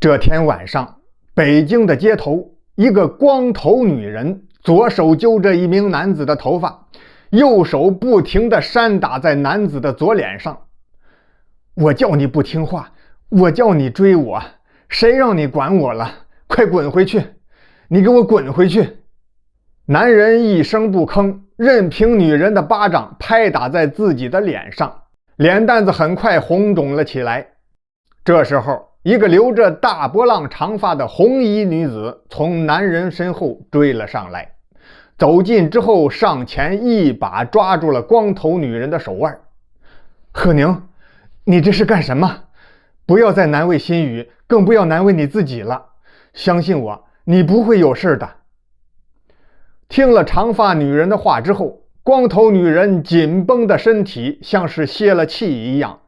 这天晚上，北京的街头，一个光头女人左手揪着一名男子的头发，右手不停地扇打在男子的左脸上。我叫你不听话，我叫你追我，谁让你管我了？快滚回去！你给我滚回去！男人一声不吭，任凭女人的巴掌拍打在自己的脸上，脸蛋子很快红肿了起来。这时候，一个留着大波浪长发的红衣女子从男人身后追了上来，走近之后上前一把抓住了光头女人的手腕。贺宁，你这是干什么？不要再难为心雨，更不要难为你自己了。相信我，你不会有事的。听了长发女人的话之后，光头女人紧绷的身体像是泄了气一样，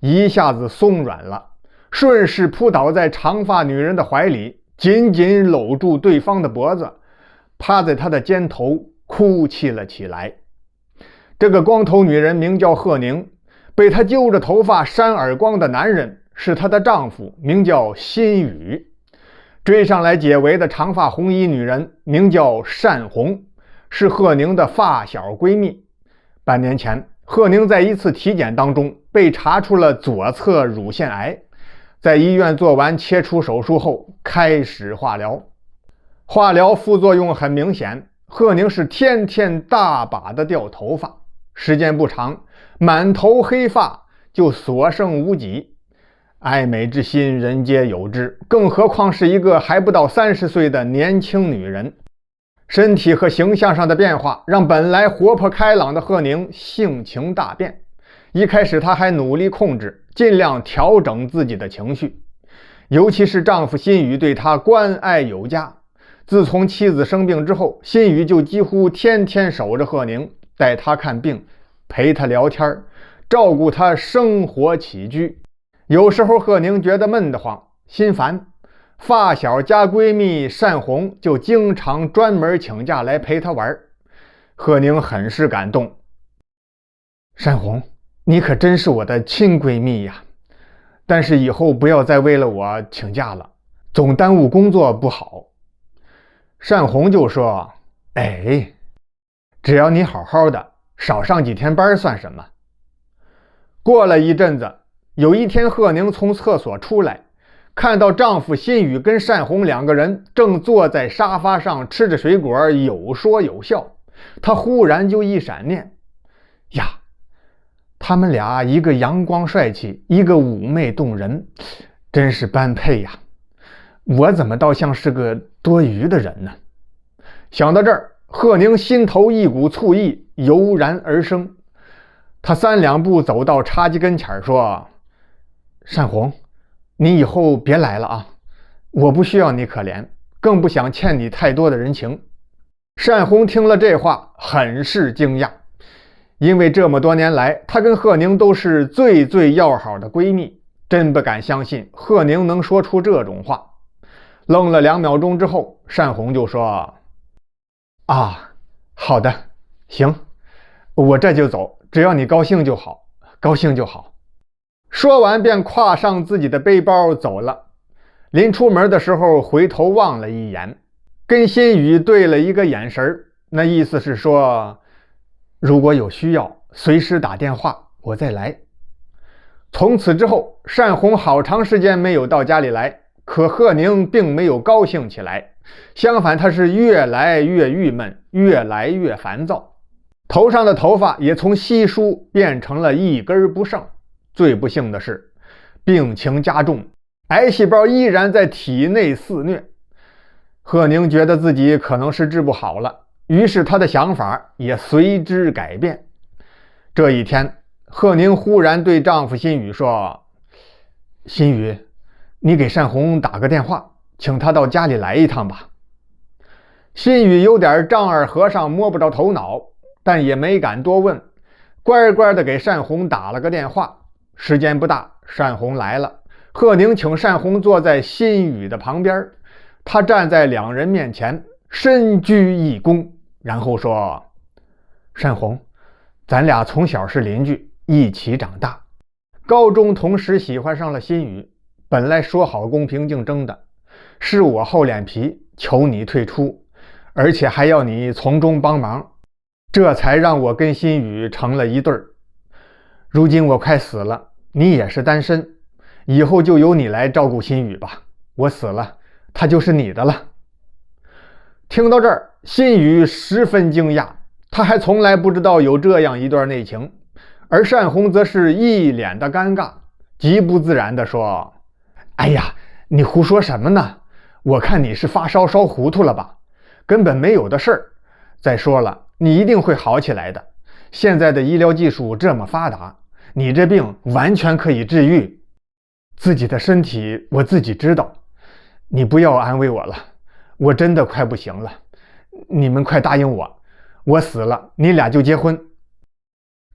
一下子松软了，顺势扑倒在长发女人的怀里，紧紧搂住对方的脖子，趴在她的肩头哭泣了起来。这个光头女人名叫贺宁，被她揪着头发扇耳光的男人是她的丈夫，名叫辛雨。追上来解围的长发红衣女人名叫单红，是贺宁的发小闺蜜。半年前，贺宁在一次体检当中被查出了左侧乳腺癌，在医院做完切除手术后开始化疗。化疗副作用很明显，贺宁是天天大把的掉头发，时间不长，满头黑发就所剩无几。爱美之心人皆有之，更何况是一个还不到30岁的年轻女人。身体和形象上的变化让本来活泼开朗的贺宁性情大变。一开始她还努力控制，尽量调整自己的情绪，尤其是丈夫辛雨对她关爱有加。自从妻子生病之后，辛雨就几乎天天守着贺宁，带她看病，陪她聊天，照顾她生活起居。有时候贺宁觉得闷得慌心烦，发小加闺蜜单红就经常专门请假来陪她玩。贺宁很是感动。单红，你可真是我的亲闺蜜呀，但是以后不要再为了我请假了，总耽误工作不好。单红就说，哎，只要你好好的，少上几天班算什么。过了一阵子，有一天贺宁从厕所出来，看到丈夫辛雨跟单红两个人正坐在沙发上吃着水果，有说有笑。她忽然就一闪念，呀，他们俩一个阳光帅气，一个妩媚动人，真是般配呀。我怎么倒像是个多余的人呢？想到这儿，贺宁心头一股醋意油然而生。她3两步走到茶几跟前说，单红，你以后别来了啊！我不需要你可怜，更不想欠你太多的人情。单红听了这话，很是惊讶，因为这么多年来，她跟贺宁都是最要好的闺蜜，真不敢相信贺宁能说出这种话。愣了2秒钟之后，单红就说，啊，好的，行，我这就走，只要你高兴就好，高兴就好。说完便挎上自己的背包走了。临出门的时候回头望了一眼，跟辛雨对了一个眼神，那意思是说，如果有需要随时打电话，我再来。从此之后，单红好长时间没有到家里来，可贺宁并没有高兴起来，相反她是越来越郁闷，越来越烦躁，头上的头发也从稀疏变成了一根不剩。最不幸的是，病情加重，癌细胞依然在体内肆虐。贺宁觉得自己可能是治不好了，于是她的想法也随之改变。这一天，贺宁忽然对丈夫辛雨说，辛雨，你给单红打个电话，请她到家里来一趟吧。辛雨有点丈二和尚摸不着头脑，但也没敢多问，乖乖的给单红打了个电话。时间不大，单红来了。贺宁请单红坐在辛雨的旁边，他站在2人面前，深鞠一躬，然后说，单红，咱俩从小是邻居，一起长大，高中同时喜欢上了辛雨，本来说好公平竞争的，是我厚脸皮求你退出，而且还要你从中帮忙，这才让我跟新宇成了一对儿。如今我快死了，你也是单身，以后就由你来照顾新宇吧，我死了，他就是你的了。”听到这儿，新宇十分惊讶，他还从来不知道有这样一段内情，而单红则是一脸的尴尬，极不自然地说：“哎呀，你胡说什么呢？我看你是发烧烧糊涂了吧，根本没有的事儿。再说了，你一定会好起来的，现在的医疗技术这么发达，你这病完全可以治愈。自己的身体我自己知道，你不要安慰我了，我真的快不行了，你们快答应我，我死了你俩就结婚。”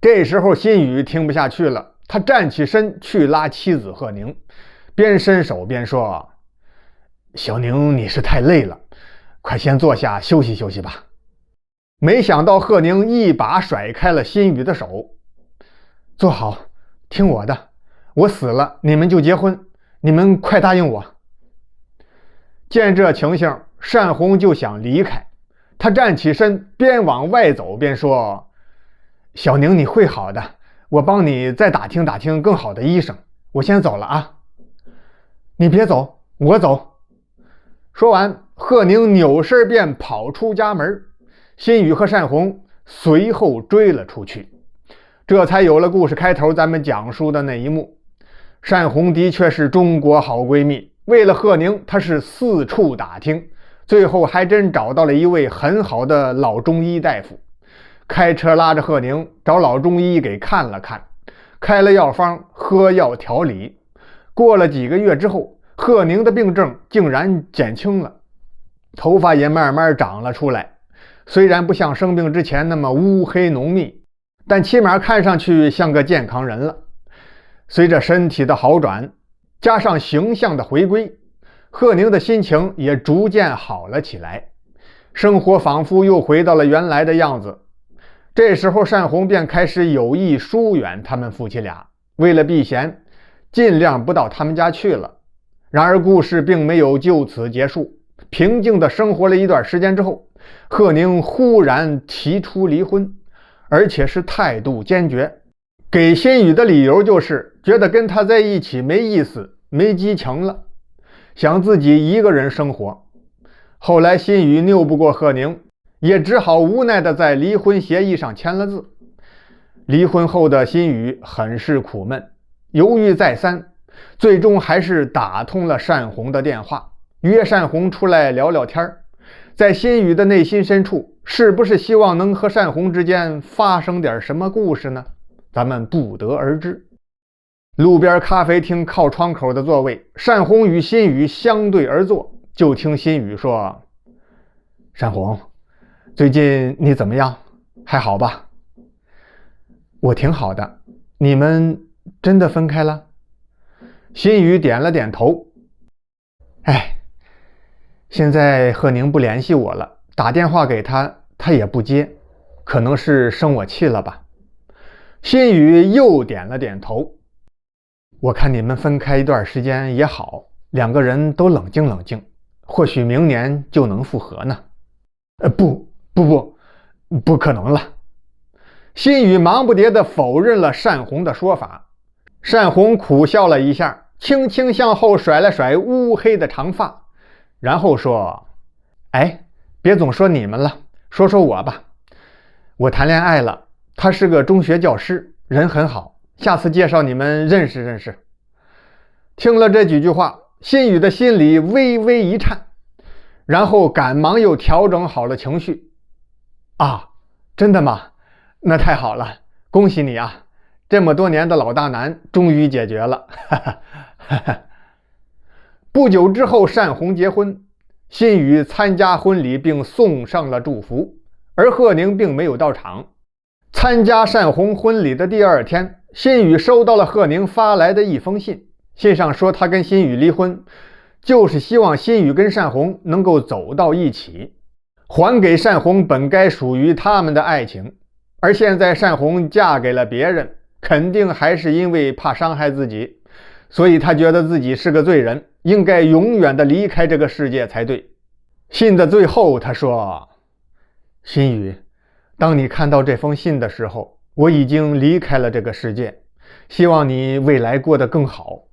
这时候新宇听不下去了，他站起身去拉妻子贺宁，边伸手边说：“小宁，你是太累了，快先坐下休息休息吧。”没想到贺宁一把甩开了新宇的手：“坐好，听我的，我死了你们就结婚，你们快答应我。”见这情形，单红就想离开，他站起身边往外走边说：“小宁，你会好的，我帮你再打听打听更好的医生，我先走了啊。”“你别走，我走。”说完，贺宁扭身便跑出家门，新宇和单红随后追了出去。这才有了故事开头咱们讲述的那一幕。单红的确是中国好闺蜜，为了贺宁，她是四处打听，最后还真找到了一位很好的老中医大夫，开车拉着贺宁找老中医给看了看，开了药方，喝药调理。过了几个月之后，贺宁的病症竟然减轻了，头发也慢慢长了出来，虽然不像生病之前那么乌黑浓密，但起码看上去像个健康人了。随着身体的好转，加上形象的回归，贺宁的心情也逐渐好了起来，生活仿佛又回到了原来的样子。这时候单红便开始有意疏远他们夫妻俩，为了避嫌，尽量不到他们家去了。然而故事并没有就此结束，平静的生活了一段时间之后，贺宁忽然提出离婚，而且是态度坚决。给新宇的理由就是觉得跟他在一起没意思，没激情了，想自己一个人生活。后来新宇拗不过贺宁，也只好无奈地在离婚协议上签了字。离婚后的新宇很是苦闷，犹豫再三，最终还是打通了单红的电话，约单红出来聊聊天。在新宇的内心深处，是不是希望能和单红之间发生点什么故事呢？咱们不得而知。路边咖啡厅靠窗口的座位，单红与新宇相对而坐，就听新宇说：“单红，最近你怎么样？还好吧？”“我挺好的，你们真的分开了？”新宇点了点头。“哎，现在贺宁不联系我了，打电话给他，他也不接，可能是生我气了吧。”新宇又点了点头。“我看你们分开一段时间也好，两个人都冷静冷静，或许明年就能复合呢。”“不可能了。”新宇忙不迭地否认了单红的说法。单红苦笑了一下，轻轻向后甩了甩乌黑的长发，然后说：“哎，别总说你们了，说说我吧。我谈恋爱了，他是个中学教师，人很好，下次介绍你们认识认识。”听了这几句话，新宇的心里微微一颤，然后赶忙又调整好了情绪。“啊，真的吗？那太好了，恭喜你啊，这么多年的老大难终于解决了。”不久之后，单红结婚，新宇参加婚礼并送上了祝福，而贺宁并没有到场。参加单红婚礼的第二天，新宇收到了贺宁发来的一封信，信上说他跟新宇离婚，就是希望新宇跟单红能够走到一起，还给单红本该属于他们的爱情。而现在单红嫁给了别人，肯定还是因为怕伤害自己，所以他觉得自己是个罪人，应该永远的离开这个世界才对。信的最后他说：新宇，当你看到这封信的时候，我已经离开了这个世界，希望你未来过得更好。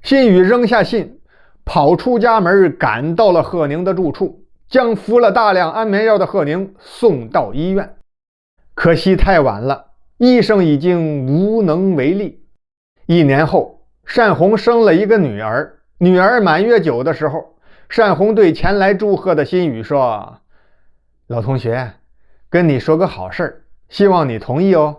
新宇扔下信，跑出家门，赶到了贺宁的住处，将服了大量安眠药的贺宁送到医院。可惜太晚了，医生已经无能为力。1年后，单红生了一个女儿。女儿满月酒的时候，单红对前来祝贺的新宇说：老同学，跟你说个好事儿，希望你同意哦。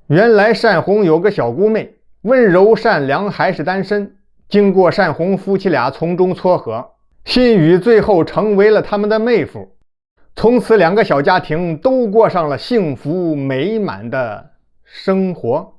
原来单红有个小姑妹，温柔善良，还是单身。经过单红夫妻俩从中撮合，新宇最后成为了他们的妹夫。从此2个小家庭都过上了幸福美满的生活。